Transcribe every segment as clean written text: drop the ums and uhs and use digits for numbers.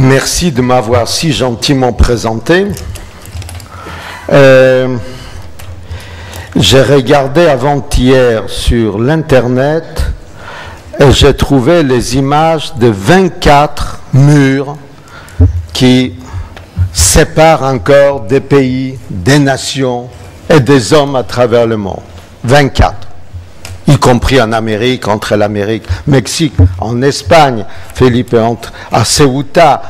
Merci de m'avoir si gentiment présenté. J'ai regardé avant-hier sur l'Internet et j'ai trouvé les images de 24 murs qui séparent encore des pays, des nations et des hommes à travers le monde. 24. Y compris en Amérique, entre l'Amérique, Mexique, en Espagne, Felipe, à Ceuta,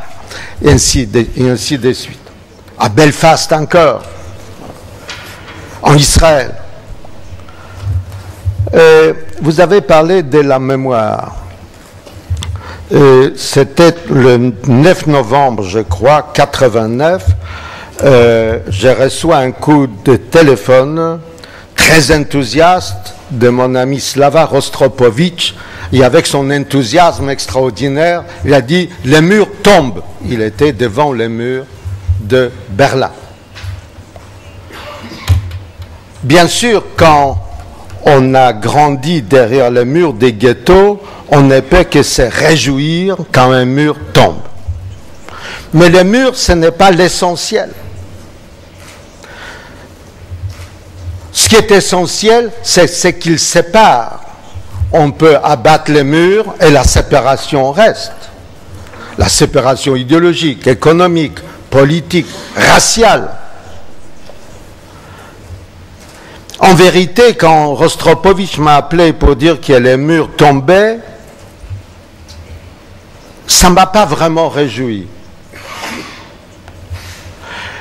et ainsi de suite. À Belfast encore, en Israël. Vous avez parlé de la mémoire. C'était le 9 novembre, je crois, 89. J'ai reçu un coup de téléphone très enthousiaste de mon ami Slava Rostropovitch, et avec son enthousiasme extraordinaire, il a dit « les murs tombent ». Il était devant les murs de Berlin. Bien sûr, quand on a grandi derrière les murs des ghettos, on ne peut que se réjouir quand un mur tombe. Mais les murs, ce n'est pas l'essentiel. Ce qui est essentiel, c'est ce qu'ils séparent. On peut abattre les murs et la séparation reste. La séparation idéologique, économique, politique, raciale. En vérité, quand Rostropovitch m'a appelé pour dire que les murs tombaient, ça ne m'a pas vraiment réjoui.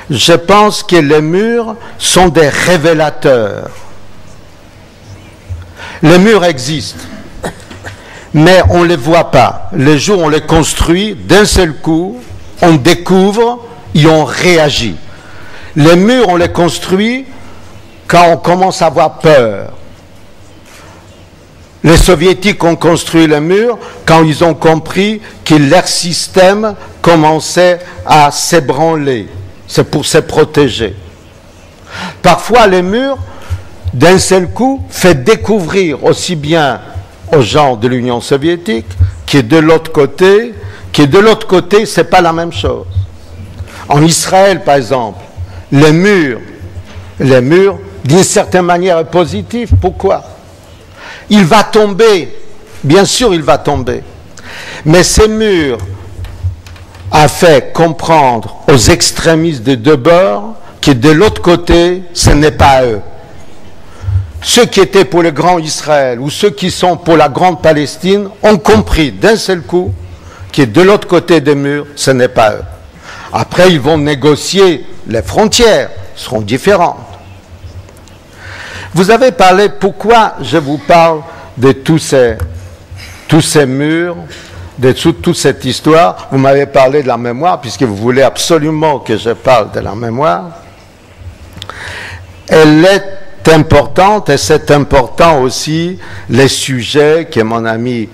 Je pense que les murs sont des révélateurs. Les murs existent, mais on ne les voit pas. Le jour où on les construit, d'un seul coup, on découvre et on réagit. Les murs, on les construit quand on commence à avoir peur. Les soviétiques ont construit les murs quand ils ont compris que leur système commençait à s'ébranler. C'est pour se protéger. Parfois, les murs, d'un seul coup, fait découvrir aussi bien aux gens de l'Union soviétique que de l'autre côté, ce n'est pas la même chose. En Israël, par exemple, les murs, d'une certaine manière, est positif. Pourquoi? Il va tomber. Bien sûr, il va tomber. Mais ces murs a fait comprendre aux extrémistes de deux bords que de l'autre côté, ce n'est pas eux. Ceux qui étaient pour le grand Israël ou ceux qui sont pour la grande Palestine ont compris d'un seul coup que de l'autre côté des murs, ce n'est pas eux. Après, ils vont négocier les frontières, seront différentes. Vous avez parlé, pourquoi je vous parle de tous ces murs, de toute cette histoire. Vous m'avez parlé de la mémoire, puisque vous voulez absolument que je parle de la mémoire. Elle est importante, et c'est important aussi les sujets que mon ami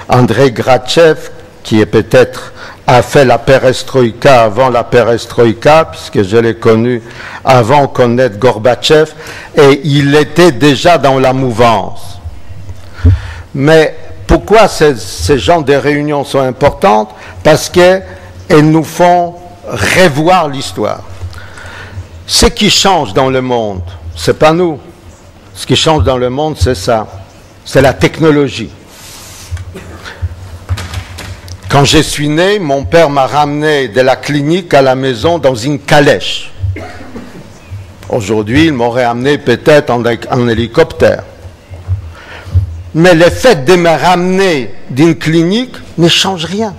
Andrei Grachev, qui est peut-être a fait la perestroïka avant la perestroïka, puisque je l'ai connu avant connaître Gorbatchev, et il était déjà dans la mouvance. Mais pourquoi ces genres de réunions sont importantes? Parce qu'elles nous font revoir l'histoire. Ce qui change dans le monde, ce n'est pas nous. Ce qui change dans le monde, c'est ça. C'est la technologie. Quand je suis né, mon père m'a ramené de la clinique à la maison dans une calèche. Aujourd'hui, il m'aurait amené peut-être en hélicoptère. Mais le fait de me ramener d'une clinique ne change rien.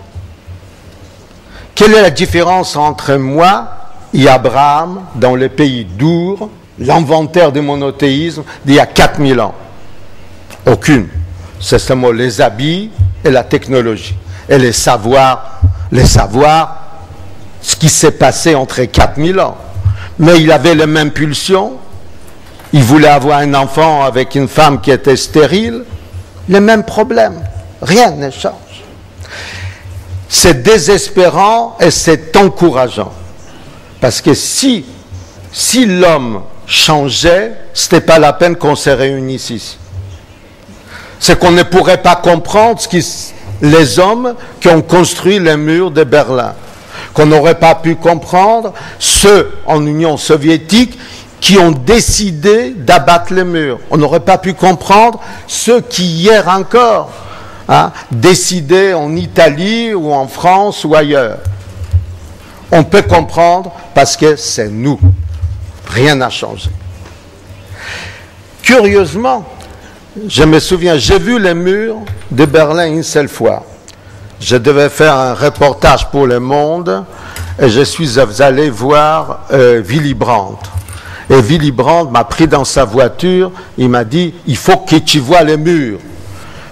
Quelle est la différence entre moi et Abraham dans le pays d'Our, l'inventeur du monothéisme d'il y a 4000 ans? Aucune. C'est seulement les habits et la technologie. Et les savoirs, ce qui s'est passé entre 4000 ans. Mais il avait les mêmes pulsions. Il voulait avoir un enfant avec une femme qui était stérile. Les mêmes problèmes. Rien ne change. C'est désespérant et c'est encourageant. Parce que si l'homme changeait, ce n'était pas la peine qu'on se réunisse ici. C'est qu'on ne pourrait pas comprendre les hommes qui ont construit les murs de Berlin. qu'on n'aurait pas pu comprendre ceux en Union soviétique qui ont décidé d'abattre les murs. On n'aurait pas pu comprendre ceux qui, hier encore, décidaient en Italie ou en France ou ailleurs. On peut comprendre parce que c'est nous. Rien n'a changé. Curieusement, je me souviens, j'ai vu les murs de Berlin une seule fois. Je devais faire un reportage pour Le Monde et je suis allé voir Willy Brandt. Et Willy Brandt m'a pris dans sa voiture, il m'a dit, il faut que tu vois les murs.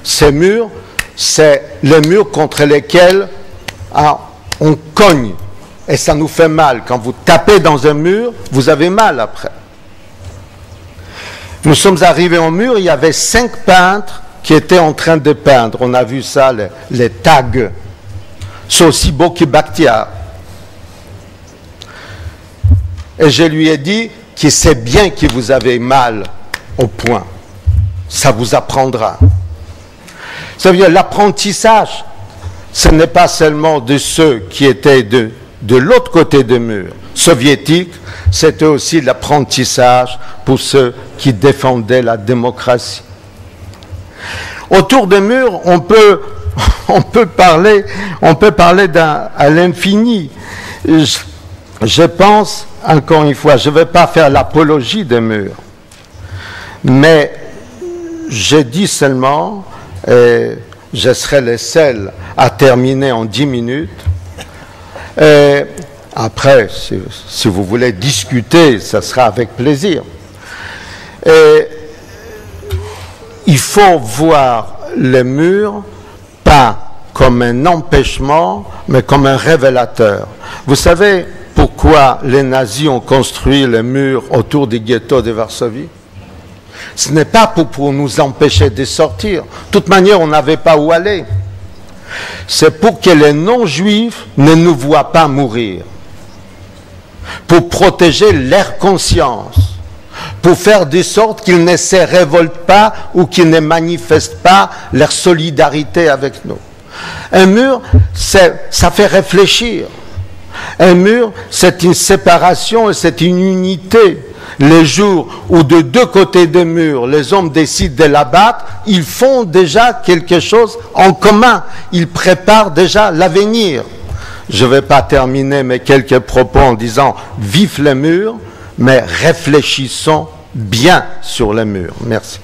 Ces murs, c'est les murs contre lesquels on cogne. Et ça nous fait mal. Quand vous tapez dans un mur, vous avez mal après. Nous sommes arrivés au mur, il y avait 5 peintres qui étaient en train de peindre. On a vu ça, les tags. C'est aussi beau que Bakhtiar. Et je lui ai dit que c'est bien que vous avez mal au poing. Ça vous apprendra. Ça veut dire l'apprentissage, ce n'est pas seulement de ceux qui étaient de l'autre côté des murs soviétiques, c'était aussi l'apprentissage pour ceux qui défendaient la démocratie. Autour des murs, on peut parler à l'infini. Je pense, encore une fois, je ne vais pas faire l'apologie des murs, mais je dis seulement, et je serai le seul à terminer en 10 minutes, et après, si vous voulez discuter, ça sera avec plaisir. Et il faut voir les murs pas comme un empêchement, mais comme un révélateur. Vous savez pourquoi les nazis ont construit les murs autour du ghetto de Varsovie? Ce n'est pas pour nous empêcher de sortir. De toute manière, on n'avait pas où aller. C'est pour que les non-juifs ne nous voient pas mourir. Pour protéger leur conscience. Pour faire de sorte qu'ils ne se révoltent pas ou qu'ils ne manifestent pas leur solidarité avec nous. Un mur, ça fait réfléchir. Un mur, c'est une séparation et c'est une unité. Les jours où de deux côtés des murs, les hommes décident de l'abattre, ils font déjà quelque chose en commun. Ils préparent déjà l'avenir. Je ne vais pas terminer mes quelques propos en disant « vive les murs », mais réfléchissons bien sur les murs. Merci.